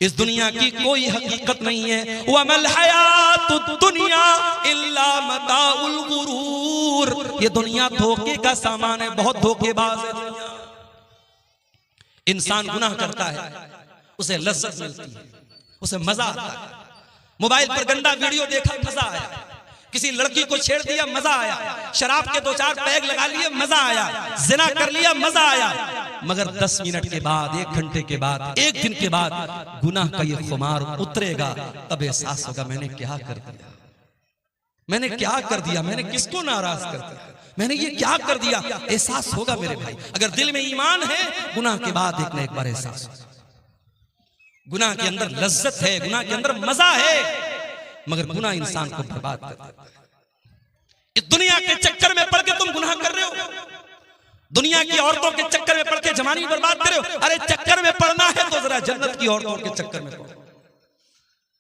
इस दुनिया की कोई हकीकत नहीं है। वमल हयातुद दुनिया इल्ला मताउल गुरूर, ये दुनिया धोखे का सामान है, बहुत धोखेबाज है दुनिया। इंसान गुनाह करता है, उसे लज्जत मिलती है, उसे मजा आता है। मोबाइल पर गंदा वीडियो देखा, मजा आया। किसी लड़की को छेड़ दिया, मजा आया। शराब के 2-4 पैग लगा लिए, मजा आया। जिना कर लिया, मजा आया। मगर 10 मिनट के बाद, 1 घंटे के बाद, 1 दिन के बाद गुनाह का ये खुमार उतरेगा, तब एहसास होगा मैंने क्या कर दिया, मैंने क्या कर दिया, मैंने किसको नाराज कर दिया, मैंने ये क्या कर दिया। एहसास होगा मेरे भाई। अगर दिल में ईमान है, गुनाह के बाद एक न एक बार एहसास होगा। गुनाह के अंदर लज्जत है, गुनाह के अंदर मजा है, मगर गुनाह इंसान को बर्बाद कर देता है। इस दुनिया के चक्कर में पड़ के तुम गुनाह कर रहे हो, दुनिया की औरतों के चक्कर में पड़ के जवानी बर्बाद कर रहे हो। अरे चक्कर में पड़ना है तो जरा जन्नत की औरतों के चक्कर में पड़ो।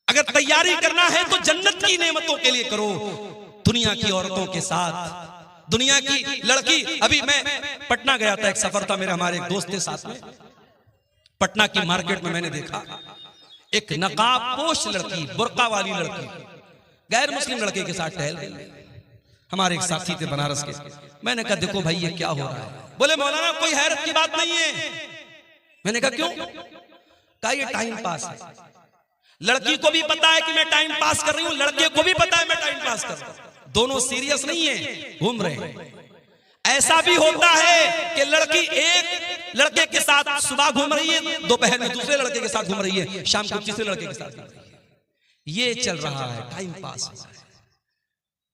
अगर तैयारी करना है तो जन्नत की नेमतों के लिए करो। दुनिया की औरतों के साथ, दुनिया की लड़की। अभी मैं पटना गया था, एक सफर था मेरा, हमारे एक दोस्त के साथ में। पटना की मार्केट में मैंने देखा एक नकाबपोश लड़की, बुर्का वाली लड़की, गैर मुस्लिम लड़के के साथ टहल रही। हमारे एक साथी थे बनारस के। मैंने कहा देखो भाई ये क्या हो रहा है। बोले मौलाना कोई हैरत की बात नहीं है। मैंने कहा क्यों? कहा ये टाइम पास है। लड़की को भी पता है कि मैं टाइम पास कर रही हूं, लड़के को भी पता है मैं टाइम पास कर रहा हूं। दोनों सीरियस नहीं है, घूम रहे हैं। ऐसा भी होता है कि लड़की एक लड़के के साथ सुबह घूम रही है, दोपहर में दूसरे लड़के के साथ घूम रही है, शाम को तीसरे लड़के के साथ घूम रही है। ये चल रहा है, टाइम पास हो रहा है।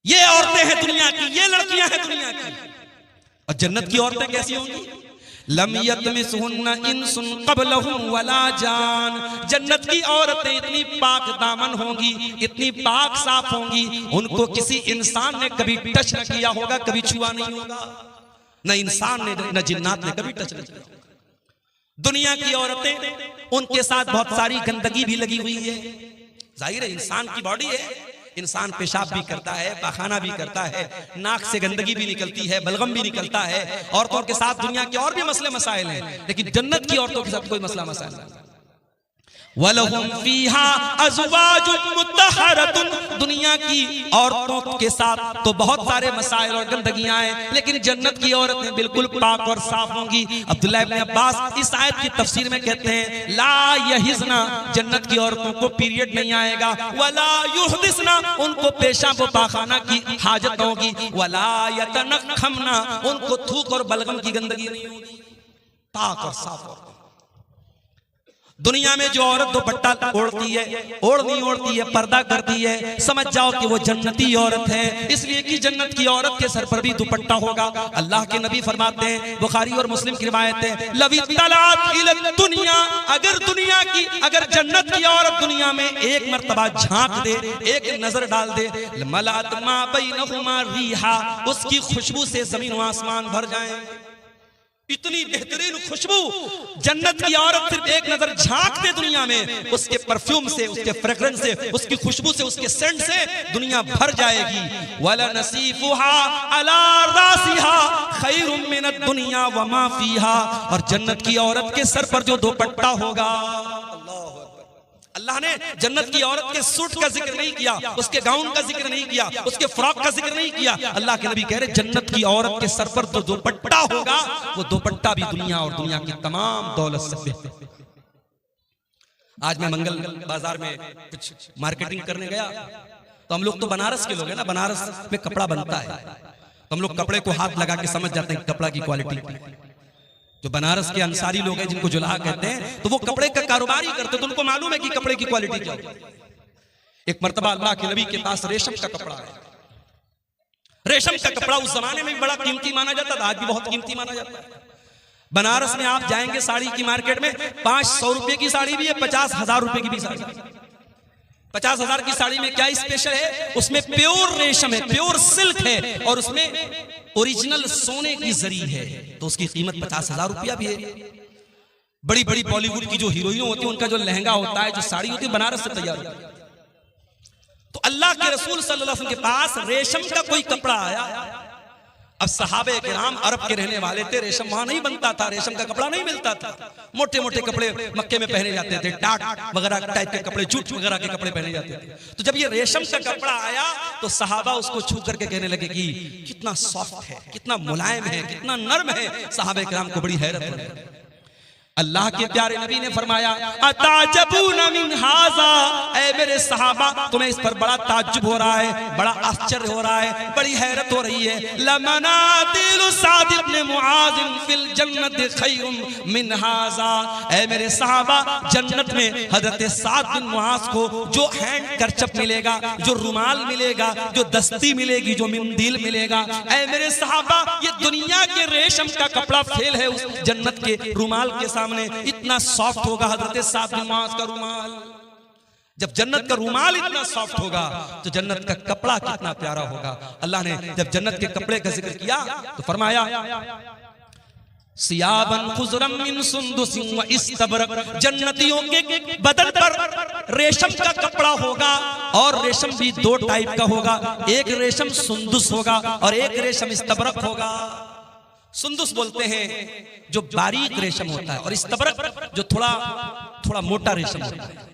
ये औरतें हैं दुनिया की, ये लड़कियां हैं दुनिया की। और जन्नत की औरतें कैसी होंगी? लम यतमिसहुन्ना इंसुन क़ब्लहुम वला जान। जन्नत की औरतें इतनी पाक दामन होंगी, इतनी पाक साफ होंगी, उनको किसी इंसान ने कभी टच न किया होगा, कभी छुआ नहीं होगा। न इंसान ने न जिन्नात ने कभी टच नहीं किया। दुनिया की औरतें, उनके साथ बहुत सारी गंदगी भी लगी हुई है। जाहिर है इंसान की बॉडी है, इंसान पेशाब भी करता है, पाखाना भी करता है, नाक से गंदगी भी निकलती है, बलगम भी निकलता है। औरतों के साथ दुनिया के और भी मसले मसाइल हैं, लेकिन जन्नत की औरतों के साथ कोई मसला मसाइल नहीं। वलहुम फीहा अज़वाजुम मुत्तहरतुन। दुनिया की औरतों के साथ तो बहुत सारे मसाइल और गंदगियां हैं, लेकिन जन्नत की औरतें बिल्कुल पाक और साफ होंगी। अब्दुल्लाह इब्न अब्बास इस आयत की तफसीर में कहते हैं ला यहिज़ना, जन्नत की औरतों को पीरियड नहीं आएगा। वला युहदिसना, उनको पेशाब व पाखाना की हाजत होगी। वला यतनखमना, उनको थूक और बलगम की गंदगी नहीं होगी, पाक और साफ होगी। दुनिया में जो औरत दुपट्टा ओढ़ती है, ओढ़नी ओढ़ती है, पर्दा करती है, समझ जाओ कि वो जन्नती औरत है, इसलिए कि जन्नत की औरत के सर पर भी दुपट्टा होगा। अल्लाह के नबी फरमाते हैं, बुखारी और मुस्लिम की रिवायत है, लवी तलात इल दुनिया, अगर जन्नत की औरत दुनिया में एक मर्तबा झांक दे, एक नजर डाल दे, मलात मा बैनहुमा रिहा, उसकी खुशबू से जमीन व आसमान भर जाए। इतनी बेहतरीन खुशबू जन्नत की औरत सिर्फ एक नजर झांक दे दुनिया में, उसके परफ्यूम से, उसके फ्रेग्रेंस से, उसकी खुशबू से, उसके सेंट से दुनिया भर जाएगी। वला नसीफुहा अला रासिहा खैरुम मिनद दुनिया व मा फीहा। और जन्नत की औरत के सर पर जो दुपट्टा होगा, अल्लाह ने जन्नत की औरत के सूट का जिक्र नहीं किया, उसके गाउन का जिक्र नहीं किया, उसके फ्रॉक का जिक्र नहीं किया। अल्लाह के नबी कह रहे जन्नत की औरत के सर पर जो दुपट्टा होगा, वो दुपट्टा भी दुनिया और दुनिया की तमाम दौलत से बेहतर। आज मैं मंगल बाजार में कुछ मार्केटिंग करने गया, तो हम लोग तो बनारस के लोग हैं ना, बनारस में कपड़ा बनता है, तो हम लोग कपड़े को हाथ लगा के समझ जाते हैं कपड़ा की क्वालिटी। जो बनारस के अंसारी लोग हैं, जिनको जुलाहा कहते हैं, तो वो कपड़े का कारोबार ही करते, तो उनको मालूम है कि कपड़े की क्वालिटी क्या है। एक मर्तबा अल्लाह के नबी के पास रेशम का कपड़ा है। रेशम का कपड़ा उस जमाने में भी बड़ा कीमती माना जाता था, आज भी बहुत कीमती माना जाता है। बनारस में आप जाएंगे साड़ी की मार्केट में, 500 रुपए की साड़ी भी है, 50,000 रुपए की भी साड़ी। 50,000 की साड़ी में क्या स्पेशल है? उसमें प्योर रेशम है, प्योर सिल्क है, और उसमें ओरिजिनल सोने की जरी है, तो उसकी कीमत 50,000 रुपया भी है। बड़ी बड़ी बॉलीवुड की जो हीरोइन होती है, उनका जो लहंगा होता है, जो साड़ी होती है, बनारस से तैयार होती है। तो अल्लाह के रसूल सल्लल्लाहु अलैहि वसल्लम के पास रेशम का कोई कपड़ा आया। अब सहाबे किराम अरब के रहने वाले थे, रेशम वहां नहीं बनता था, रेशम का कपड़ा नहीं मिलता था, मोटे मोटे कपड़े मक्के में पहने जाते थे, टाट वगैरह टाइप के कपड़े, जूट वगैरह के कपड़े पहने जाते थे। तो जब ये रेशम का कपड़ा आया तो सहाबा उसको छू करके कहने लगे कि कितना सॉफ्ट है, कितना मुलायम है, कितना नर्म है। सहाबे किराम को बड़ी हैरत हुई। अल्लाह के प्यारे नबी ने फरमाया अताजबूना मिन हाजा, ऐ मेरे सहाबा तुम्हें इस पर बड़ा ताज्जुब हो रहा है, बड़ा आश्चर्य हो रहा है, बड़ी हैरत हो रही है। लमनातिलु साद इब्न मुआज फिल जन्नत खैरुम मिन हाजा, ऐ मेरे सहाबा जन्नत में हजरत साद बिन मुआज को जो हैंड करचप मिलेगा, जो रुमाल मिलेगा, जो दस्ती मिलेगी, जो मिंदील मिलेगा, ऐ मेरे सहाबा ये दुनिया के रेशम का कपड़ा फेल है उस जन्नत के रुमाल के सामने। इतना सॉफ्ट होगा हजरत साद बिन मुआज का रुमाल। जब जन्नत का रुमाल इतना सॉफ्ट होगा तो जन्नत का कपड़ा कितना प्यारा होगा। अल्लाह ने जब जन्नत के कपड़े का जिक्र किया तो फरमाया सियाबन खुजरम मिन सुंदुसिन व इस्तबरक, जन्नतियों के बदन पर रेशम का कपड़ा होगा और रेशम भी दो टाइप का होगा, एक रेशम सुंदुस होगा और एक रेशम इस्तबरक होगा। सुंदुस बोलते हैं जो बारीक रेशम होता है और इस्तबरक जो थोड़ा थोड़ा मोटा रेशम होता है।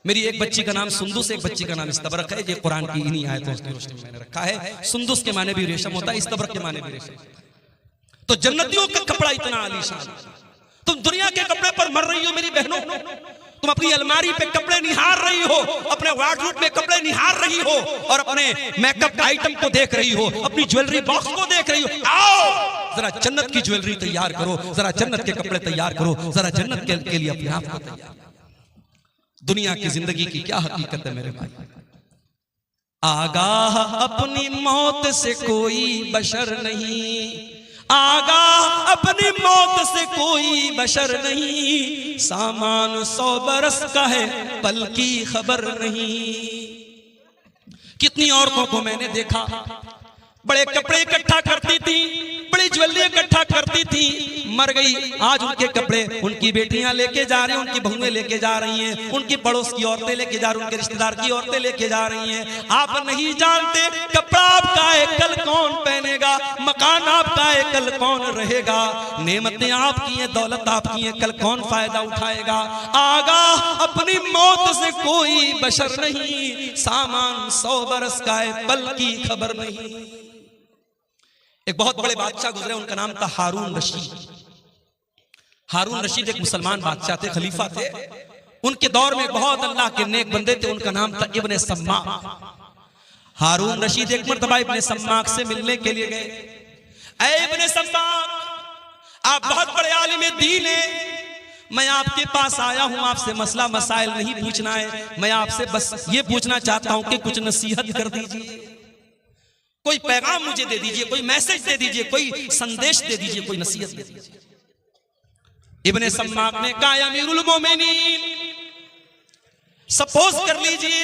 मेरी एक बच्ची का नाम सुंदुस, एक बच्ची का नाम इस्तबरक है। ये कुरान की इन्हीं आयतों की रोशनी में मैंने रखा है। सुंदुस के माने भी रेशम होता है, इस्तबरक के माने भी रेशम। तो जन्नतियों का कपड़ा इतना आलीशान। तुम दुनिया के कपड़े पर मर रही हो मेरी बहनों, तुम अपनी अलमारी पे कपड़े निहार रही हो, अपने वार्डरोब में कपड़े निहार रही हो और अपने मेकअप आइटम को देख रही हो, अपनी ज्वेलरी बॉक्स को देख रही हो। आओ जरा जन्नत की ज्वेलरी तैयार करो, जरा जन्नत के कपड़े तैयार करो, जरा जन्नत के लिए अपने आप को तैयार करो। दुनिया की जिंदगी की क्या हकीकत है मेरे भाई। आगाह अपनी मौत से कोई बशर नहीं, आगाह अपनी मौत से कोई बशर नहीं, सामान 100 बरस का है पल की खबर नहीं। कितनी औरतों को मैंने देखा बड़े कपड़े इकट्ठा करती थी, बड़ी ज्वेलरी इकट्ठा करती थी, मर गई। आज उनके कपड़े उनकी बेटियां लेके जा रही हैं, उनकी बहुएं लेके जा रही हैं, उनकी पड़ोस की औरतें लेके जा रही हैं, उनके रिश्तेदार की औरतें लेके जा रही हैं। आप नहीं जानते कपड़ा आपका है कल कौन पहनेगा, मकान आपका है कल कौन रहेगा, नेमतें आपकी हैं, दौलत आपकी है, कल कौन फायदा उठाएगा। आगाह अपनी मौत से कोई बशर नहीं, सामान 100 बरस का है पल की खबर नहीं। एक बहुत बड़े बादशाह गुजरे, उनका नाम था हारून रशीद। हारून रशीद एक मुसलमान बादशाह थे, खलीफा थे। उनके दौर में बहुत अल्लाह के नेक बंदे थे, उनका नाम था इब्ने सम्माक। हारून रशीद एक मर्तबा इब्ने सम्माक से मिलने के लिए गए। ऐ इब्ने सम्माक, आप बहुत बड़े आलिम दीन हैं, मैं आपके पास आया हूं, आपसे मसला मसाइल नहीं पूछना है, मैं आपसे बस ये पूछना चाहता हूं कि कुछ नसीहत कर दीजिए, कोई पैगाम मुझे दे दीजिए, कोई मैसेज दे दीजिए, कोई संदेश दे दीजिए, कोई नसीहत दे दीजिए। इब्ने सम्माक ने कहा अमीरुल मोमिनीन, सपोज कर लीजिए,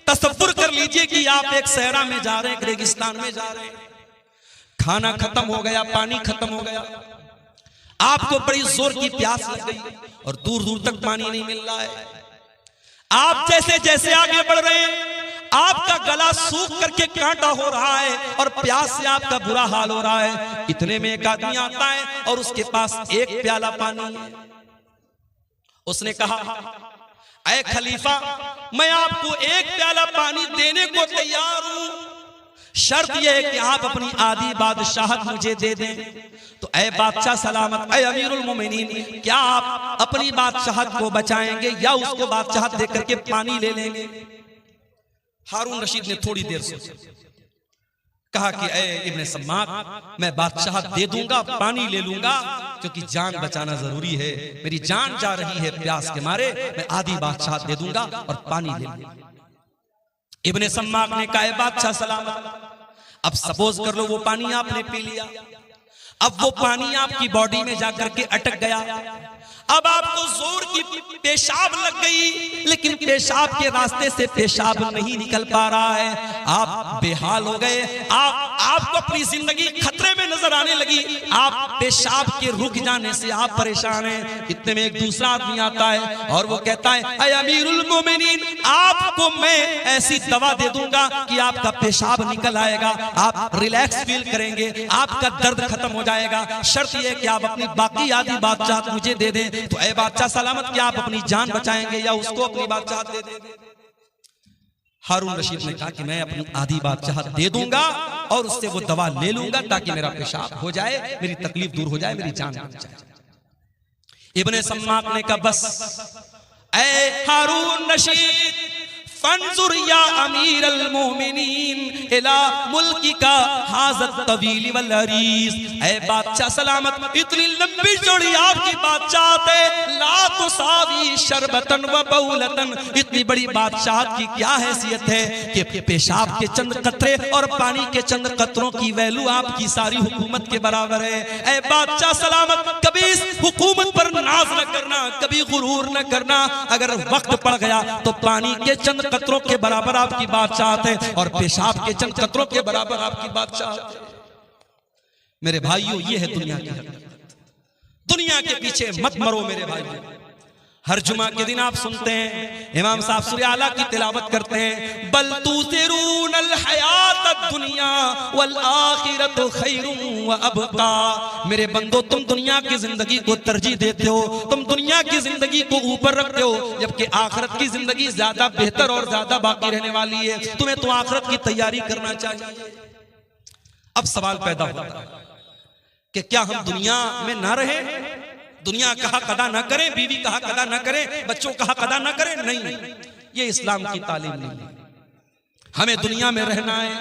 तसव्वुर कर लीजिए कि आप एक सहरा में जा रहे हैं, एक रेगिस्तान में जा रहे हैं, खाना खत्म हो गया, पानी खत्म हो गया, आपको बड़ी जोर की प्यास लग गई और दूर दूर तक पानी नहीं मिल रहा है। आप जैसे जैसे आगे बढ़ रहे हैं आपका गला सूख करके कांटा हो रहा है और प्यास से आपका बुरा हाल हो रहा है। इतने में एक आदमी आता है और उसके पास एक प्याला पानी है। उसने कहा ऐ खलीफा, मैं आपको एक प्याला पानी देने को तैयार हूं, शर्त यह है कि आप अपनी आधी बादशाहत मुझे दे दें। तो ऐ बादशाह सलामत, ऐ अमीरुल मोमिनीन, क्या आप अपनी बादशाहत को बचाएंगे या उसको बादशाहत देकर के पानी ले लेंगे? हारून रशीद ने थोड़ी देर सोचा, कहा कि ऐ इब्ने सम्माक, मैं बादशाहत दे दूंगा, पानी ले लूंगा, क्योंकि जान बचाना जरूरी है, मेरी जान जा रही है प्यास के मारे, मैं आधी बादशाहत दे दूंगा और पानी ले लूंगा। इब्ने सम्माक ने कहा बादशाह सलामत, अब सपोज कर लो वो पानी आपने पी लिया, अब वो पानी आपकी बॉडी में जाकर के अटक गया, अब आपको जोर की पेशाब लग गई, लेकिन पेशाब के रास्ते से पेशाब नहीं निकल पा रहा है, आप बेहाल हो गए, आपको अपनी जिंदगी खतरे में नजर आने लगी, आप पेशाब के रुक जाने से आप परेशान हैं। इतने में एक दूसरा आदमी आता है और वो कहता है, ऐ अमीरुल मोमिनीन, आपको मैं ऐसी दवा दे दूंगा कि आपका पेशाब निकल आएगा, आप रिलैक्स फील करेंगे, आपका दर्द खत्म हो जाएगा। शर्त यह कि आप अपनी बाकी आधी बादशाहत मुझे दे दें। तो ऐ बादशाह सलामत, क्या आप अपनी जान बचाएंगे या उसको अपनी बादशाहत दे देंगे? हारून रशीद ने कहा कि मैं अपनी आधी बादशाहत दे दूंगा और उससे वो दवा ले लूंगा ताकि मेरा पेशाब हो जाए, मेरी तकलीफ दूर हो जाए, मेरी जान बच जाए। इब्ने सम्माक ने कहा, बस ऐ हारून रशीद, फंजुर या अमीर अल मोमिनीन इला मुल्की का हाज़त तवील वल अरीज़। ऐ बादशाह सलामत, इतनी लंबी चौड़ी आपकी बादशाहत है, ला तुसावी शरबतन व बौलतन, इतनी बड़ी बादशाहत की क्या हैसियत है कि पेशाब के चंद कतरे और पानी के चंद कतरों की वैल्यू आपकी सारी हुकूमत के बराबर है। ऐ बादशाह सलामत, कभी इस हुकूमत पर नाज न करना, कभी गुरूर न करना, अगर वक्त पड़ गया तो पानी के चंद कतरों के बराबर आपकी बादशाहत है और पेशाब के चंद कतरों के बराबर आपकी बादशाहत है। मेरे भाइयों, ये है दुनिया की हकीकत। दुनिया के पीछे मत मरो मेरे भाइयों। हर जुमा के दिन आप सुनते हैं इमाम साहब सूरह आला की तिलावत करते हैं, बल तुसिरूनल हयातद दुनिया वल आखिरतु खैरुम व अबका। मेरे बंदो, तुम दुनिया की जिंदगी को तरजीह देते हो, तुम दुनिया की जिंदगी को ऊपर रखते हो, जबकि आखिरत की जिंदगी ज्यादा बेहतर और ज्यादा बाकी रहने वाली है। तुम्हें तो आखिरत की तैयारी करना चाहिए। अब सवाल पैदा होता है कि क्या हम दुनिया में ना रहे, दुनिया कहा कदा न करें, बीवी कहा कदा न करें, बच्चों कहा कदा न करें? नहीं, ये इस्लाम की तालीम नहीं है। हमें दुनिया में रहना है,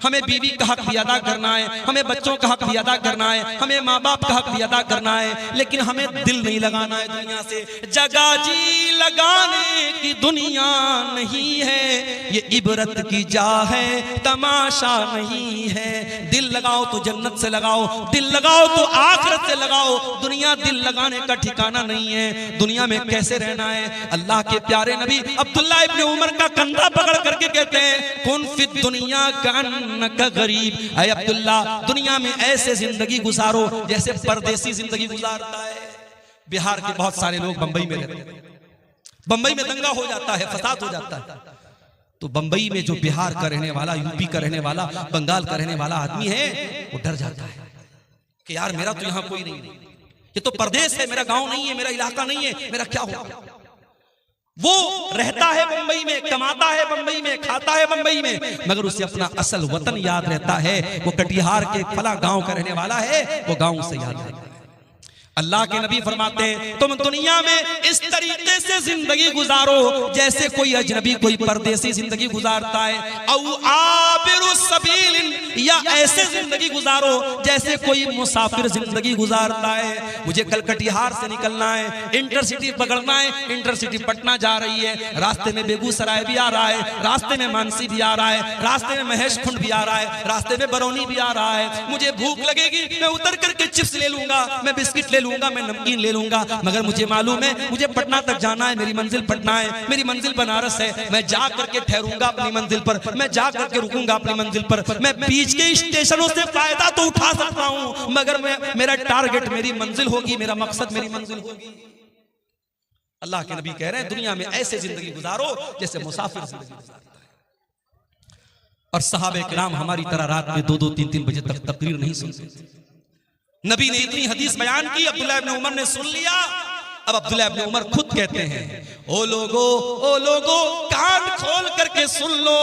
हमें बीवी का हक भी अदा करना है, हमें बच्चों का हक भी अदा करना है, हमें माँ बाप का हक भी अदा करना है, लेकिन हमें दिल नहीं लगाना है दुनिया से। जगह जी लगाने की दुनिया नहीं है, ये इबरत की जा है, तमाशा नहीं है। दिल लगाओ तो जन्नत से लगाओ, दिल लगाओ तो आखिरत से लगाओ। दुनिया दिल लगाने का ठिकाना नहीं है। दुनिया में कैसे रहना है? अल्लाह के प्यारे नबी अब्दुल्लाह इब्ने उमर का कंधा पकड़ करके कहते हैं, कुन फिद दुनिया का गरीब। ऐ अब्दुल्ला, दुनिया में ऐसे जिंदगी गुजारो जैसे परदेसी जिंदगी गुजारता है। बिहार के बहुत सारे लोग बंबई में रहते हैं, बंबई में दंगा हो जाता है, फसाद हो जाता है, तो बंबई में जो बिहार का रहने वाला, यूपी का रहने वाला, बंगाल का रहने वाला आदमी है, वो डर जाता है कि यार मेरा तो यहाँ कोई नहीं, ये तो परदेश है, मेरा गांव नहीं है, मेरा इलाका नहीं है, मेरा क्या होगा? वो रहता है बंबई में, कमाता है बंबई में, खाता है बंबई में, मगर उसे अपना असल वतन याद रहता है। वो कटिहार के फला गांव का रहने वाला है, वो गांव से याद रहता है। अल्लाह के नबी फरमाते हैं, तुम दुनिया में इस तरीके से जिंदगी गुजारो जैसे कोई अजनबी, कोई परदेसी जिंदगी गुजारता है। औ आबिरु सबील, या ऐसे जिंदगी गुजारो जैसे कोई मुसाफिर जिंदगी गुजारता है। मुझे कल कटिहार से निकलना है, इंटरसिटी पकड़ना है, इंटरसिटी पटना जा रही है, रास्ते में बेगूसराय भी आ रहा है, रास्ते में मानसी भी आ रहा है, रास्ते में महेश खुंड भी आ रहा है, रास्ते में बरौनी भी आ रहा है। मुझे भूख लगेगी, मैं उतर करके चिप्स ले लूंगा, मैं बिस्किट ले लूंगा, मैं नमकीन ले लूंगा, मगर मुझे मालूम है मुझे पटना तक जाना है, मेरी मंजिल पटना है, मेरी मंजिल बनारस है। मैं जा करके ठहरूंगा अपनी मंजिल पर, मैं जा करके रुकूंगा अपनी मंजिल पर। मैं बीच के स्टेशनों से फायदा तो उठा सकता हूं, मगर मेरा टारगेट मेरी मंजिल होगी, मेरा मकसद मेरी मंजिल होगी। अल्लाह के नबी कह रहे हैं, दुनिया में ऐसे जिंदगी गुजारो जैसे मुसाफिर जिंदगी गुजारता है। और सहाबे किराम हमारी तरह रात में 2-2, 3-3 बजे तक तकरीर नहीं सुनते। नबी ने इतनी हदीस बयान की, अब्दुल्लाह इब्ने उमर ने सुन लिया। अब अब्दुल्लाह इब्ने उमर खुद कहते हैं, ओ लोगो कान खोल करके सुन लो,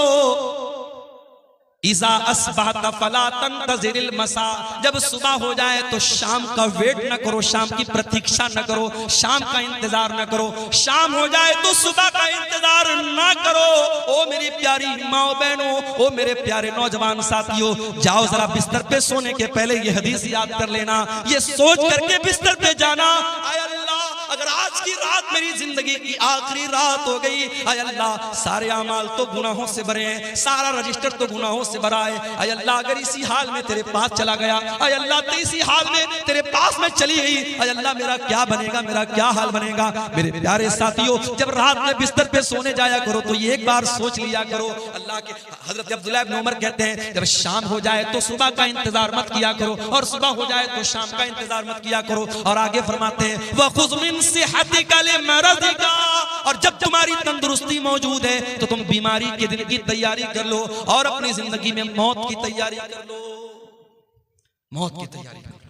इज़ा अस्बहत फला तंतज़िरिल मसा, जब सुबह हो जाए तो शाम का वेट न करो, शाम की प्रतीक्षा न करो, शाम का इंतजार न करो। शाम हो जाए तो सुबह का इंतजार न करो। ओ मेरी प्यारी माओ बहनों, ओ मेरे प्यारे नौजवान साथियों, जाओ जरा बिस्तर पे सोने के पहले ये हदीस याद कर लेना, ये सोच करके बिस्तर पे जाना, आय अल्लाह, अगर आज की रात मेरी जिंदगी की आखिरी रात हो गई। अय अल्लाह सारे अमाल तो गुनाहों से भरे हैं, सारा रजिस्टर तो गुनाहों से भरा है। अय अल्लाह अगर इसी हाल में तेरे पास चला गया, अय अल्लाह तो इसी हाल में तेरे पास में चली गई, अय अल्लाह मेरा क्या बनेगा, मेरा क्या हाल बनेगा। मेरे प्यारे साथियों, जब रात में बिस्तर पे सोने जाया करो तो ये एक बार सोच लिया करो। अल्लाह के हजरत अब्दुल्लाह इब्न उमर कहते हैं, जब शाम हो जाए तो सुबह का इंतजार मत किया करो, और सुबह हो जाए तो शाम का इंतजार मत किया करो। और आगे फरमाते हैं, वखुज़ मिन सिहतिका लिमरदिका, और जब तुम्हारी तंदुरुस्ती मौजूद है तो तुम बीमारी के दिन की तैयारी कर लो, और अपनी जिंदगी में मौत की तैयारी कर लो, मौत की तैयारी कर लो।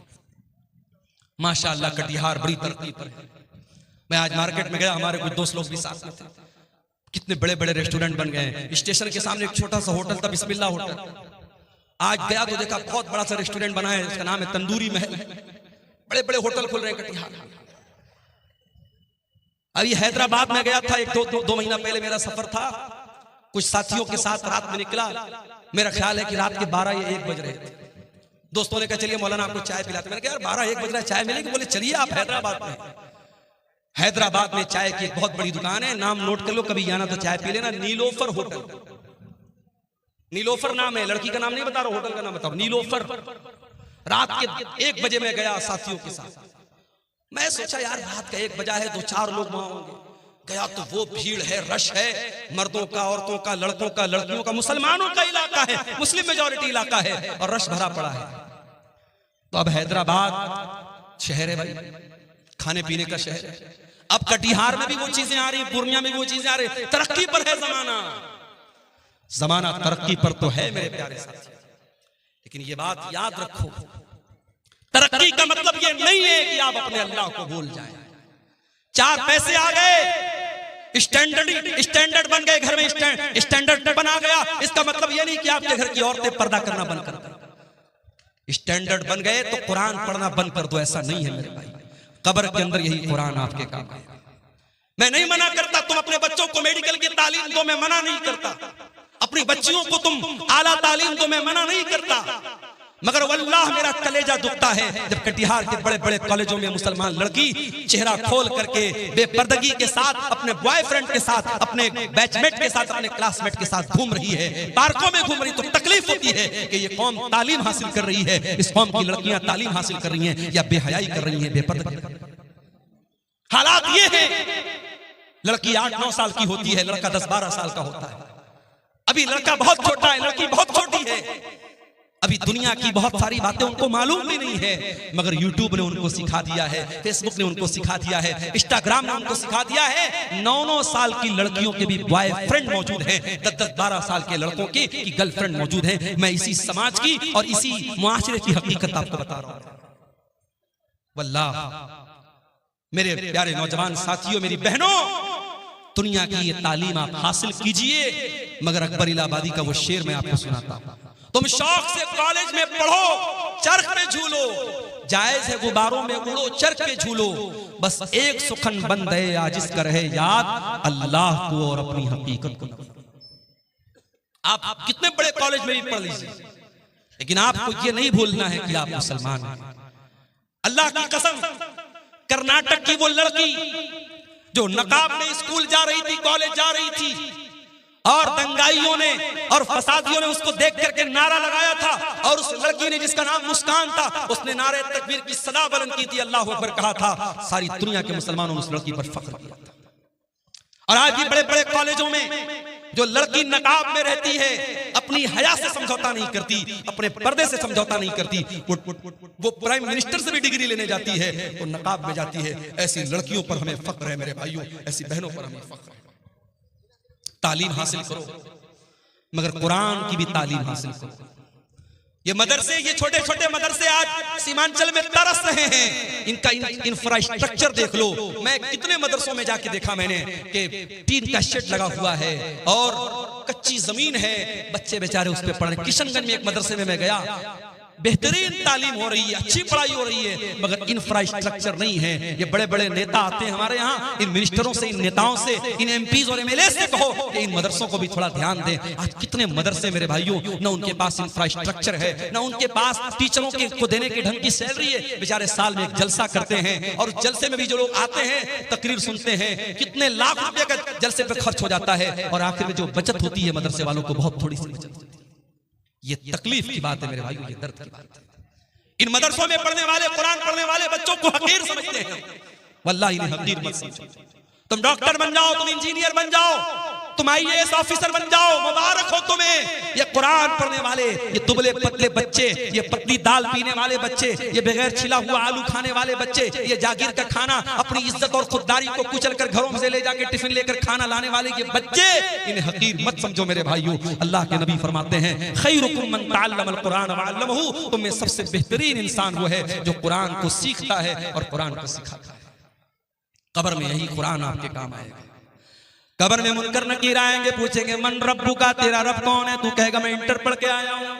माशाअल्लाह कटिहार बड़ी तरक्की पर है। मैं आज मार्केट में गया, हमारे कुछ दोस्त लोग भी साथ में थे, कितने बड़े बड़े रेस्टोरेंट बन गए। स्टेशन के सामने एक छोटा सा होटल था, बिस्मिल्लाह होटल। आज गया तो देखा बहुत बड़ा सा रेस्टोरेंट बना है, इसका नाम है तंदूरी महल। बड़े बड़े होटल खुल रहे हैं कटिहार। अभी हैदराबाद में गया था, एक दो महीना पहले मेरा सफर था, कुछ साथियों के साथ रात में निकला। मेरा ख्याल है कि रात के 12 या 1 बज रहे थे। दोस्तों ने कहा चलिए मौलाना आपको चाय पिलाते। मैंने कहा यार 12-1 बज रहा है, चाय मिलेगी? बोले चलिए आप हैदराबाद में। हैदराबाद में चाय की एक बहुत बड़ी दुकान है, नाम नोट कर लो, कभी आना तो चाय पी लेना, नीलोफर होटल। नीलोफर नाम है, लड़की का नाम नहीं बता रहा, होटल का नाम बताओ, नीलोफर। रात के 1 बजे में गया साथियों के साथ। मैं सोचा यार रात का 1 बजा है, 2-4 लोग वहां होंगे। गया तो वो भीड़ है, रश है, मर्दों का, औरतों का, लड़कों का, लड़कियों का, मुसलमानों का इलाका है, मुस्लिम मेजॉरिटी इलाका है, और रश भरा पड़ा है। तो अब हैदराबाद शहर है भाई, खाने पीने का शहर है। अब कटिहार में भी वो चीजें आ रही, पूर्णिया में भी वो चीजें आ रही। तरक्की पर है जमाना, जमाना तरक्की पर तो है मेरे प्यारे साथी। लेकिन ये बात याद रखो, तरक्की का मतलब ये नहीं है कि आप अपने अल्लाह को भूल जाएं। 4 पैसे आ गए, स्टैंडर्ड बन गए, घर में स्टैंडर्ड बना गया, इसका मतलब ये नहीं कि आपके घर की औरतें पर्दा करना बंद कर दें। स्टैंडर्ड बन गए तो कुरान पढ़ना बंद कर दो, ऐसा नहीं है मेरे भाई। कब्र के अंदर यही कुरान आपके काम है। मैं नहीं मना करता तुम अपने बच्चों को मेडिकल की तालीम दो, मैं मना नहीं करता। अपनी बच्चियों को तुम आला तालीम दो, मैं मना नहीं करता। मगर वल्लाह मेरा कलेजा दुखता है जब कटिहार के बड़े बड़े कॉलेजों में मुसलमान लड़की चेहरा खोल करके बेपर्दगी के साथ अपने बॉयफ्रेंड के साथ, अपने बैचमेट के साथ, अपने क्लासमेट के साथ घूम रही है, पार्कों में घूम रही। तो तकलीफ होती है कि ये कौम तालीम हासिल कर रही है, इस कौम की लड़कियां तालीम हासिल कर रही हैं या बेहयाई कर रही हैं, बेपर्दगी। हालात ये है, लड़की 8-9 साल की होती है, लड़का 10-12 साल का होता है। अभी लड़का बहुत छोटा है, लड़की बहुत छोटी है। अभी दुनिया की बहुत सारी बातें उनको मालूम भी नहीं है, मगर यूट्यूब ने उनको सिखा दिया है, फेसबुक ने उनको सिखा दिया है, इंस्टाग्राम ने उनको सिखा दिया है। 9-9 साल की लड़कियों के भी बॉयफ्रेंड मौजूद हैं, 10-12 साल के लड़कों की गर्लफ्रेंड मौजूद है। मैं इसी समाज की और इसी मुआशरे की हकीकत आपको बता रहा हूं। वल्लाह मेरे प्यारे नौजवान साथियों, मेरी बहनों, दुनिया की ये तालीम आप हासिल कीजिए, मगर अकबर इलाहाबादी का वो शेर मैं आपको सुनाता हूं। तुम शौक से कॉलेज में पढ़ो, चरख पे झूलो, जायज है गुब्बारों में उड़ो, चरख पे झूलो, बस एक सुखन बंद है आजिज कर है याद, अल्लाह को और अपनी हकीकत को। आप कितने बड़े कॉलेज में भी पढ़ लीजिए, लेकिन आपको ये नहीं भूलना है कि आप मुसलमान हैं। अल्लाह की कसम, कर्नाटक की वो लड़की जो नकाब में स्कूल जा रही थी, कॉलेज जा रही थी, और दंगाइयों ने और फसादियों ने उसको देख करके नारा लगाया था, और उस लड़की ने जिसका नाम मुस्कान था, उसने नारे तकबीर की सदा बुलंद की थी, अल्लाह अकबर कहा था। सारी दुनिया के मुसलमानों ने उस लड़की पर फख्र किया था। और आज भी बड़े बड़े कॉलेजों में जो लड़की नकाब में रहती है, अपनी हया से समझौता नहीं करती, अपने पर्दे से समझौता नहीं करती, वो प्राइम मिनिस्टर से भी डिग्री लेने जाती है तो नकाब में जाती है। ऐसी लड़कियों पर हमें फख्र है मेरे भाइयों, ऐसी बहनों पर हमें फख्र है। तालीम हासिल करो, मगर कुरान की भी तालीम हासिल करो। ये मदरसे, ये छोटे छोटे मदरसे आज सीमांचल में तरस रहे हैं। इनका इंफ्रास्ट्रक्चर देख लो। मैं कितने मदरसों में जाके देखा मैंने कि टीन का शेड लगा हुआ है और कच्ची जमीन है, बच्चे बेचारे उस पे पढ़ रहे। किशनगंज में एक मदरसे में मैं गया, बेहतरीन तालीम हो रही है, अच्छी पढ़ाई हो रही है, मगर इंफ्रास्ट्रक्चर नहीं है। ये बड़े बड़े नेता आते हैं हमारे यहाँ, इन मिनिस्टरों से, इन नेताओं से, इन एमपीज और एमएलए से कहो कि इन मदरसों को भी थोड़ा ध्यान दें। आज कितने मदरसे मेरे भाइयों, न उनके पास इंफ्रास्ट्रक्चर है, न उनके पास टीचरों को देने के ढंग की सैलरी है। बेचारे साल में एक जलसा करते हैं और जलसे में भी जो लोग आते हैं तकरीर सुनते हैं, कितने लाख रुपए का जलसे पे खर्च हो जाता है और आखिर में जो बचत होती है मदरसे वालों को बहुत थोड़ी सी बचत होती है। ये तकलीफ की बात है मेरे भाइयों, ये दर्द की बात है। इन मदरसों में पढ़ने वाले, कुरान पढ़ने वाले बच्चों को हकीर समझते हैं। वल्लाही इन्हें हकीर मत समझो। तुम डॉक्टर बन जाओ, तुम इंजीनियर बन जाओ, तुम आईएएस ऑफिसर बन जाओ, मुबारक हो तुम्हें। ये कुरान पढ़ने वाले, ये दुबले पतले बच्चे, ये पतली दाल पीने वाले बच्चे, ये बगैर छिला हुआ आलू खाने वाले बच्चे, ये जागीर का खाना अपनी इज्जत और खुददारी को कुचल कर घरों से ले जाके टिफिन लेकर खाना लाने वाले ये बच्चे, इन्हें हकीर मत समझो मेरे भाइयों। अल्लाह के नबी फरमाते हैं, खैरुकुम मन तअल्लमल कुरान व अल्लमहु, तुम में सबसे बेहतरीन इंसान वो है जो कुरान को सीखता है और कुरान को सिखाता है। कब्र में यही कुरान आपके काम आएगा। कब्र में मुनकर नकीर आएंगे, पूछेंगे मन रब्बु का, तेरा रब कौन है? तू कहेगा मैं इंटर पढ़ के आया हूँ,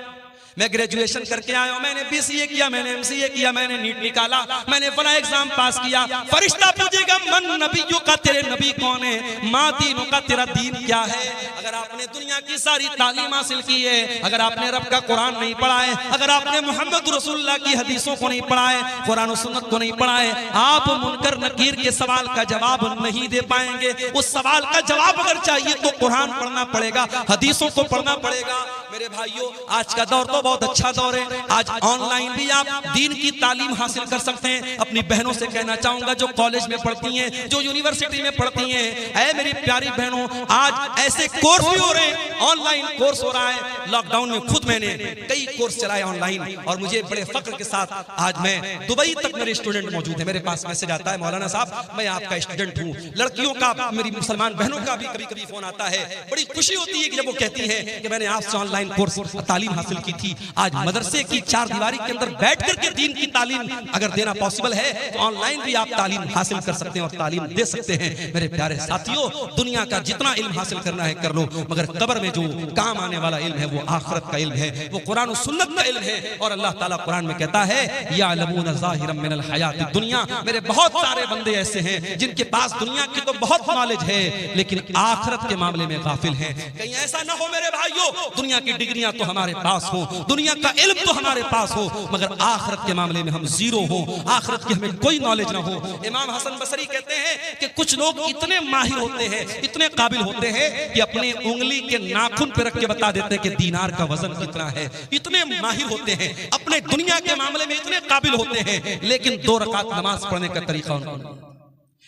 मैं ग्रेजुएशन करके आया हूँ, मैंने बीसीए किया, मैंने एमसीए किया, मैंने नीट निकाला, मैंने फला एग्जाम पास किया। फरिश्ता पूछेगा मन नबियों का, तेरे नबी कौन है? माँ दीनों का, तेरा दीन क्या है? अगर आपने दुनिया की सारी तालीम हासिल की है, अगर आपने रब का कुरान नहीं पढ़ा है, अगर आपने मोहम्मद रसूलुल्लाह की हदीसों को नहीं पढ़ा है, कुरान और सुन्नत को नहीं पढ़ा है, आप मुनकर नकीर के सवाल का जवाब नहीं दे पाएंगे। उस सवाल का जवाब अगर चाहिए तो कुरान पढ़ना पड़ेगा, हदीसों को पढ़ना पड़ेगा। मेरे भाइयों, आज का दौर तो बहुत अच्छा दौर है। आज ऑनलाइन भी आप दीन की तालीम हासिल कर सकते हैं। अपनी बहनों से कहना चाहूंगा जो कॉलेज में पढ़ती हैं, जो यूनिवर्सिटी में पढ़ती हैं, ऐ मेरी प्यारी बहनों, आज ऐसे कोर्स भी हो रहे हैं, ऑनलाइन कोर्स हो रहा है। लॉकडाउन में खुद मैंने कई कोर्स चलाए ऑनलाइन और मुझे बड़े फख्र के साथ आज मैं दुबई तक मेरे स्टूडेंट मौजूद है। मेरे पास मैसेज आता है, मौलाना साहब मैं आपका स्टूडेंट हूँ। लड़कियों का, मेरी मुसलमान बहनों का भी कभी कभी फोन आता है। बड़ी खुशी होती है कि जब वो कहती है कि मैंने आपसे ऑनलाइन कोर्स तालीम हासिल की थी। आज मदरसे की चार दीवारी के अंदर बैठ करके दीन की तालीम अगर देना पॉसिबल है तो ऑनलाइन भी आप तालीम हासिल कर सकते हैं और तालीम दे सकते हैं। मेरे प्यारे साथियों, दुनिया का जितना इल्म हासिल करना है कर लो, मगर कब्र में जो काम आने वाला इल्म है वो आखिरत का इल्म है, वो कुरान और सुन्नत का इल्म है। और अल्लाह ताला कुरान में कहता है यालमून ज़ाहिरम मिनल हयातिद दुनिया, मेरे बहुत सारे बंदे ऐसे हैं जिनके पास दुनिया की तो बहुत नॉलेज है लेकिन आखिरत के मामले में गाफिल हैं। कहीं ऐसा ना हो मेरे भाइयों, दुनिया की डिग्रियां तो हमारे पास हो, दुनिया का इल्म तो हमारे पास हो, मगर आखिरत के मामले में हम जीरो हो, आखिरत की हमें कोई नॉलेज ना हो। इमाम हसन बसरी कहते हैं कि कुछ लोग इतने माहिर होते हैं, इतने काबिल होते हैं कि अपने उंगली के नाखून पे रख के बता देते हैं कि दीनार का वजन कितना है। इतने माहिर होते हैं, अपने दुनिया के मामले में इतने काबिल होते हैं, लेकिन 2 रकात नमाज पढ़ने का तरीका उनको।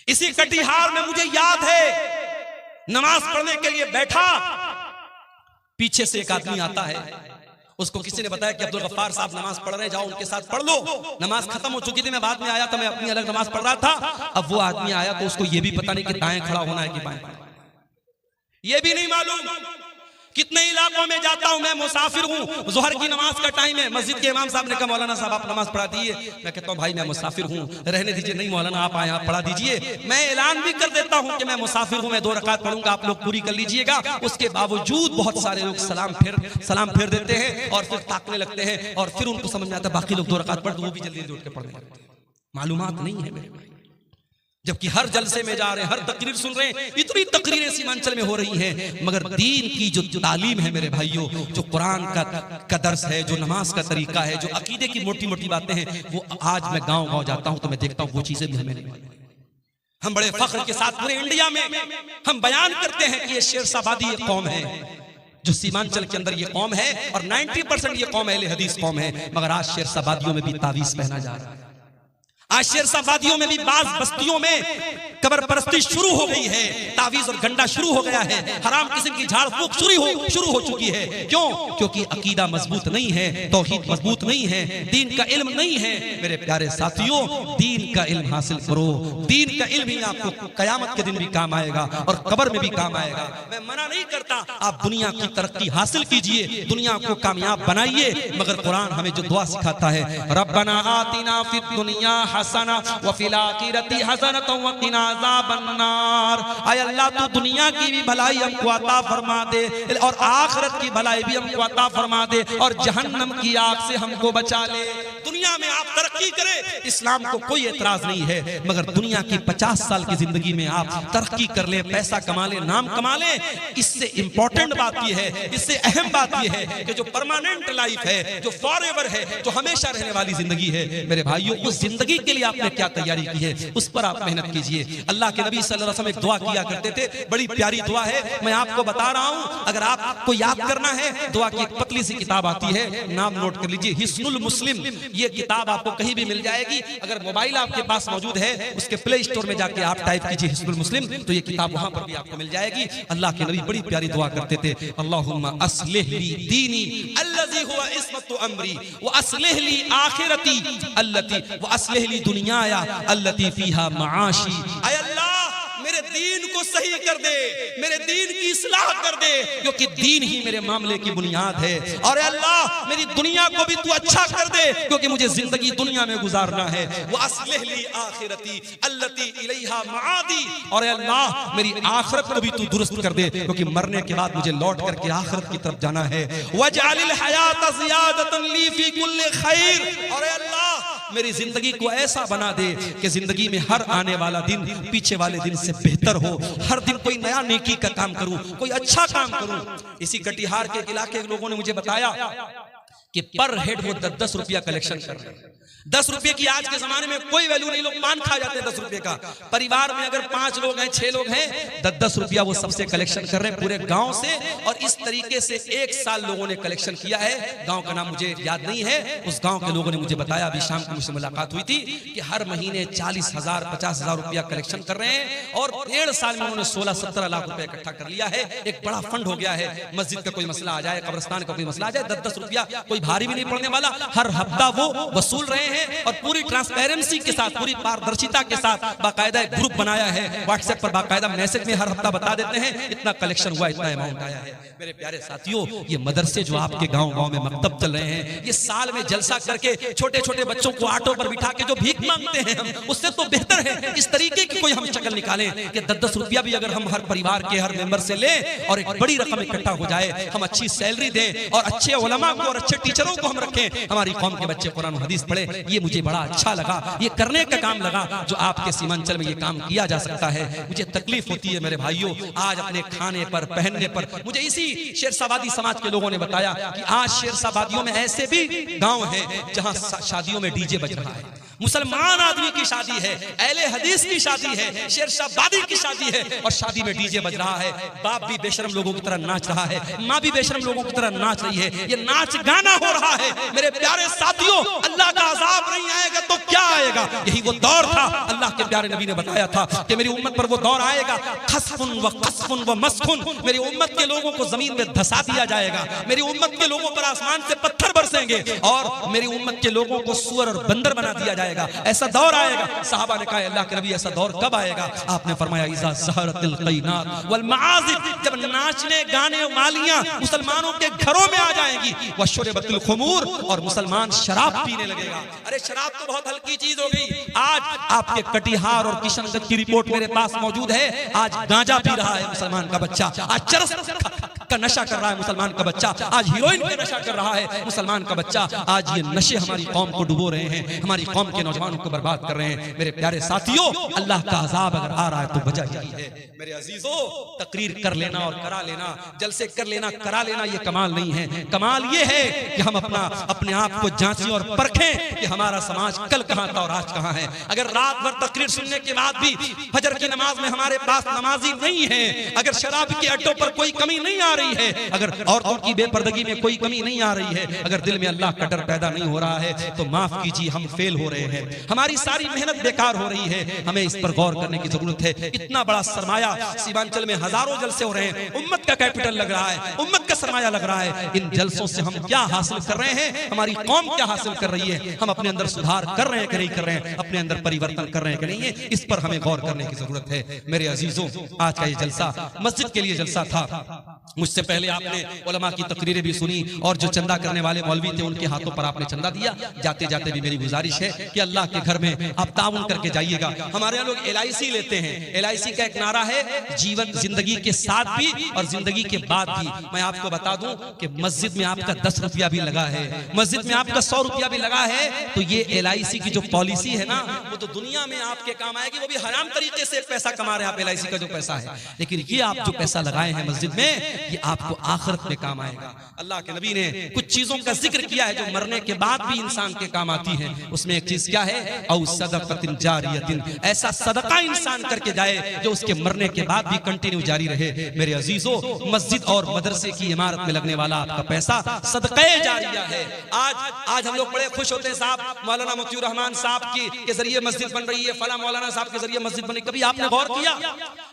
इसी कटिहार में मुझे याद है, नमाज पढ़ने के लिए बैठा, पीछे से एक आदमी आता है, उसको किसी ने बताया कि अब्दुल गफ्फार साहब नमाज पढ़ रहे हैं, जाओ उनके साथ पढ़ लो। नमाज खत्म हो चुकी थी, मैं बाद में आया था, मैं अपनी अलग नमाज पढ़ रहा था। अब वो आदमी आया तो उसको ये भी पता नहीं कि दाएं खड़ा होना है कि बाएं, ये भी नहीं मालूम। कितने इलाकों में जाता हूं, मैं मुसाफिर हूं, जोहर की नमाज का टाइम है, मस्जिद के इमाम साहब ने कहा मौलाना साहब आप नमाज पढ़ा दीजिए। मैं कहता हूं भाई मैं मुसाफिर हूं, रहने दीजिए। नहीं मौलाना आप आए, आप पढ़ा दीजिए। मैं ऐलान भी कर देता हूं कि मैं मुसाफिर हूं, मैं 2 रकात पढ़ूंगा, आप लोग पूरी कर लीजिएगा। उसके बावजूद बहुत सारे लोग सलाम फेर देते हैं और फिर ताकने लगते हैं और फिर उनको समझ में आता है बाकी लोग 2 रकात पढ़, तो वो भी जल्दी जल्दी उठ के पढ़ने लगते हैं। मालूमात नहीं है मेरे भाई, जबकि हर जलसे में जा रहे हैं, हर तकरीर सुन रहे हैं, इतनी तकरीरें सीमांचल में हो रही हैं, मगर दीन की जो तालीम है मेरे भाइयों, जो कुरान का दर्स है, जो नमाज का तरीका है, जो अकीदे की मोटी मोटी बातें हैं, वो आज मैं गांव गांव जाता हूं तो मैं देखता हूं वो चीजें भी हमें नहीं मालूम। हम बड़े फख्र के साथ पूरे इंडिया में हम बयान करते हैं कि ये शेरशाबादी ये कौम है, जो सीमांचल के अंदर ये कौम है और 90% ये कौम अहले हदीस कौम है, मगर आज शेरशाबादियों में भी तावीज पहना जा रहा है। आज शेरशाबादियों में भी बाज बस्तियों में कब्र परस्ती शुरू हो गई है, तावीज और गंडा शुरू हो गया है, हराम किस्म की झाड़ फूक शुरू हो चुकी है। क्यों? क्योंकि अकीदा मजबूत नहीं है, तौहीद मजबूत नहीं है, दीन का इल्म नहीं है। मेरे प्यारे साथियों, दीन का इल्म हासिल करो, दीन का इल्म ही आपको कयामत के दिन भी काम आएगा और कब्र में भी काम आएगा। मैं मना नहीं करता, आप दुनिया की तरक्की हासिल कीजिए, दुनिया को कामयाब बनाइए, मगर कुरान हमें जो दुआ सिखाता है, रब्बना आतिना फिद दुनिया हसना व फिल आखिरती हसनतन व क़िना अज़ाबन्नार। आय अल्लाह तू दुनिया की भी भलाई हमको अता फरमा दे और आखिरत की भलाई भी हमको अता फरमा दे और जहन्नम की आग से हमको बचा ले। दुनिया में आप तरक्की करें, इस्लाम को कोई एतराज नहीं है, मगर दुनिया की 50 साल की जिंदगी में आप तरक्की कर ले, पैसा कमा ले, नाम कमा ले, इससे इंपॉर्टेंट बात यह है, इससे अहम बात यह है कि जो परमानेंट लाइफ है, जो फॉरएवर है, जो हमेशा रहने वाली जिंदगी है, मेरे भाइयों उस जिंदगी के लिए आपने क्या तैयारी की है, उस पर आप मेहनत कीजिए। अल्लाह के नबी सल्लल्लाहु अलैहि वसल्लम एक दुआ किया करते थे, बड़ी प्यारी दुआ है, मैं आपको बता रहा हूं, अगर आपको याद करना है दुआ की एक पतली सी किताब आती है, नाम नोट कर लीजिए, हिस्नुल मुस्लिम। ये किताब आपको कहीं भी मिल जाएगी, अगर मोबाइल आपके पास मौजूद है उसके प्ले स्टोर में जाके आप टाइप कीजिए हिस्नुल मुस्लिम, तो ये किताब वहां पर भी आपको मिल जाएगी। अल्लाह के नबी बड़ी प्यारी दुआ करते थे, अल्लाहुम्मा अस्लिह ली दीनी अल्लज़ी हुवा इस्मतु अमरी व अस्लिह ली आखिरती अल्लती व अस्लिह ली दुनियाया अल्लती फीहा माआशी। ऐ अल्लाह मेरे दीन को सही कर दे, मेरे दीन की इस्लाह कर दे, क्योंकि दीन ही मेरे मामले की बुनियाद है। और अल्लाह मेरी दुनिया को भी तू अच्छा कर दे, क्योंकि मुझे जिंदगी दुनिया में गुजारना है। वो अस्लिह ली आखिरती अल्लती इलैहा माआदी। और अल्लाह मेरी आखिरत को भी तू दुरुस्त कर दे, क्योंकि मरने के बाद मुझे लौट करके आखिरत की तरफ जाना है। वजअलिल हयात ज़ियादतन ली फी कुल्लि खैर। और अल्लाह मेरी जिंदगी को ऐसा बना दे कि जिंदगी में हर आने वाला दिन पीछे वाले दिन से बेहतर हो, हर दिन कोई नया नेकी का काम करूं, कोई अच्छा काम करूं। इसी कटिहार के इलाके के लोगों ने मुझे बताया कि पर हेड वो 10-10 रुपया कलेक्शन कर रहे हैं। 10 रुपये की आज के जमाने में कोई वैल्यू नहीं, लोग पान खा जाते हैं 10 रुपये का। परिवार में अगर 5 लोग हैं, 6 लोग हैं, 10-10 रुपया वो सबसे कलेक्शन कर रहे हैं पूरे गांव से। और इस तरीके से 1 साल लोगों ने कलेक्शन किया है। गांव का नाम मुझे याद नहीं है, उस गांव के लोगों ने मुझे बताया, अभी शाम को मुझसे मुलाकात हुई थी, कि हर महीने 40,000 50,000 रुपया कलेक्शन कर रहे हैं। और 1.5 साल में उन्होंने 16-17 लाख रुपया इकट्ठा कर लिया है। एक बड़ा फंड हो गया है। मस्जिद का कोई मसला आ जाए, कब्रिस्तान का कोई मसला आ जाए, 10-10 रुपया कोई भारी भी नहीं पड़ने वाला, हर हफ्ता वो वसूल रहे हैं। और पूरी ट्रांसपेरेंसी के साथ, पूरी पारदर्शिता के साथ बाकायदा एक ग्रुप बनाया है, व्हाट्सएप पर बाकायदा मैसेज में हर हफ्ता बता देते हैं इतना कलेक्शन हुआ, इतना अमाउंट आया है। मेरे प्यारे साथियों, ये मदरसे जो आपके गांव-गांव में मकतब चल रहे हैं, ये साल में जलसा करके छोटे-छोटे बच्चों को ऑटो पर बिठा के जो भीख मांगते हैं हम, उससे तो बेहतर है इस तरीके की कोई हम शक्ल निकालें कि 10-10 रुपया भी अगर हम हर परिवार के हर मेंबर से लें और एक बड़ी रकम इकट्ठा हो जाए, हम अच्छी सैलरी दें और अच्छे उलमा को और अच्छे टीचरों को हम रखें, हमारी कौम के बच्चे कुरान हदीस पढ़े। ये मुझे बड़ा अच्छा लगा, ये करने का काम लगा जो आपके सीमांचल में ये काम किया जा सकता है। मुझे तकलीफ होती है मेरे भाइयों, आज अपने खाने पर, पहनने पर। मुझे इसी शेरशाबादी समाज के लोगों ने बताया कि आज शेरशाबादियों में ऐसे भी गांव हैं जहां शादियों में डीजे बज रहा है। मुसलमान आदमी की शादी है, अहले हदीस की शादी है, शेरशाबादी की शादी है, और शादी में डीजे बज रहा है। बाप भी बेशरम लोगों की तरह नाच रहा है, माँ भी बेशरम लोगों की तरह नाच रही है। ये नाच गाना हो रहा है। मेरे प्यारे साथियों, अल्लाह का अज़ाब नहीं आएगा तो क्या आएगा? यही वो दौर था, अल्लाह के प्यारे नबी ने बताया था कि मेरी उम्मत पर वो दौर आएगा, खस्फुन व कसफुन व मस्खुन। मेरी उम्मत के लोगों को जमीन में धसा दिया जाएगा, मेरी उम्मत के लोगों पर आसमान से पत्थर बरसेंगे, और मेरी उम्मत के लोगों को सुअर और बंदर बना दिया जाएगा। ऐसा दौर आएगा। साहबा ने कहा, अल्लाह के नबी ऐसा दौर कब आएगा? आपने फरमाया, इज़ा ज़हरतिल क़ैनात वल मआज़िफ, जब नाचने गाने वालियां मुसलमानों के घरों में आ जाएंगी, व शुरबतिल खुमूर, और मुसलमान शराब पीने लगेगा। अरे शराब तो बहुत हल्की चीज हो गई। आज आपके कटिहार और किशनगंज की रिपोर्ट मेरे पास मौजूद है। आज गांजा पी रहा है मुसलमान का बच्चा, आज चरस का नशा कर रहा है मुसलमान का बच्चा, आज हीरोइन का नशा कर रहा है मुसलमान का बच्चा। आज ये नशे हमारी कौम को डुबो रहे हैं, हमारी कौम के नौजवानों को बर्बाद कर रहे हैं। मेरे प्यारे साथियों, अल्लाह का अज़ाब अगर आ रहा है तो वजह यही है। मेरे अजीजों, तकरीर कर लेना और करा लेना, जलसे कर लेना, करा लेना, ये कमाल नहीं है। कमाल ये है कि हम अपने आप को जांचें और परखें कि हमारा समाज कल कहां था और आज कहां है। अगर रात भर तकरीर सुनने के बाद भी फजर की नमाज में हमारे पास नमाजी नहीं है, अगर शराब के अड्डों पर कोई कमी नहीं आ रही है, अगर औरतों की बेपर्दगी में कोई कमी नहीं आ रही है, अगर दिल में अल्लाह का डर पैदा नहीं हो रहा है, तो माफ कीजिए, हम फेल हो रहे हैं। हमारी सारी मेहनत बेकार हो रही है। हमें इस पर गौर करने की जरूरत है। इतना बड़ा सरमाया सीमांचल में हजारों जलसे हो रहे हैं, उम्मत का कैपिटल लग रहा है, उम्मत का सरमाया लग रहा है। इन जलसों से हम क्या हासिल कर रहे हैं? हमारी कौम क्या हासिल कर रही है? हम अपने अंदर सुधार कर रहे हैं कि नहीं कर रहे हैं? अपने अंदर परिवर्तन कर रहे हैं कि नहीं है? इस पर हमें गौर करने की जरूरत है। मेरे अजीजों, आज का ये जलसा मस्जिद के लिए जलसा था, मुझसे पहले आपने उलमा की तकरीरें भी सुनी और जो चंदा करने वाले मौलवी थे उनके हाथों पर आपने चंदा दिया। जाते जाते भी मेरी गुजारिश है कि अल्लाह के घर में आप ताउन करके जाइएगा। हमारे यहाँ लोग LIC लेते हैं। LIC का एक नारा है जीवन जिंदगी के साथ भी और जिंदगी के बाद भी। मैं आपको बता दूं कि मस्जिद में आपका 10 रुपया भी लगा है, मस्जिद में आपका 100 रुपया भी लगा है, तो ये LIC की जो पॉलिसी है ना वो तो दुनिया में आपके काम आएगी। वो भी हराम तरीके से पैसा कमा रहे हैं आप, LIC का जो पैसा है, लेकिन ये आप जो पैसा लगाए हैं मस्जिद में ये आपको आखिरत में काम आएगा। अल्लाह के नबी ने कुछ चीजों का जिक्र किया है जो मरने के बाद भी इंसान के काम आती है। उसमें एक चीज क्या है, औ सदक़तिन जारियतिन, ऐसा सदका इंसान करके जाए जो उसके मरने के बाद भी कंटिन्यू जारी रहे। मेरे अजीजों, मस्जिद और मदरसे की इमारत में लगने वाला आपका पैसा सदक़े जारिया है। आज हम लोग बड़े खुश होते हैं, साहब मौलाना मुफ्ती रहमान साहब के जरिए मस्जिद बन रही है, फला मौलाना साहब के जरिए मस्जिद बनी। कभी आपने गौर किया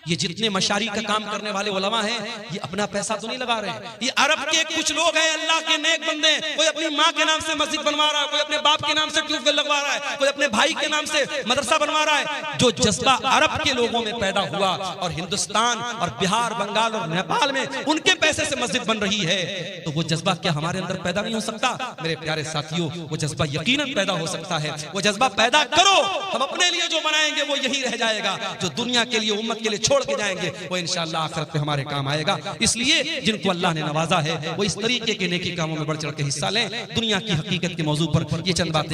ये जितने मशारी का काम करने वाले उलमा हैं ये अपना पैसा तो नहीं लगा रहे हैं। ये अरब के कुछ लोग हैं, अल्लाह के नेक बंदे, कोई अपनी माँ के नाम से मस्जिद बनवा रहा है, कोई अपने बाप के नाम से ट्यूबवेल लगवा रहा है, कोई अपने भाई के नाम से मदरसा बनवा रहा है। जो जज्बा अरब के लोगों में पैदा हुआ और हिंदुस्तान और बिहार, बंगाल और नेपाल में उनके पैसे से मस्जिद बन रही है, तो वो जज्बा क्या हमारे अंदर पैदा नहीं हो सकता? मेरे प्यारे साथियों, वो जज्बा यकीनन पैदा हो सकता है। वो जज्बा पैदा करो, हम अपने लिए जो बनाएंगे वो यही रह जाएगा। जो दुनिया के लिए, उम्मत के लिए छोड़ के जाएंगे वो इंशाअल्लाह आखिरत में हमारे काम आएगा। इसलिए जिनको अल्लाह ने नवाजा है वो इस तरीके के नेकी कामों में बढ़ चढ़ के हिस्सा लें। दुनिया की हकीकत के मौजू पर ये चंद बातें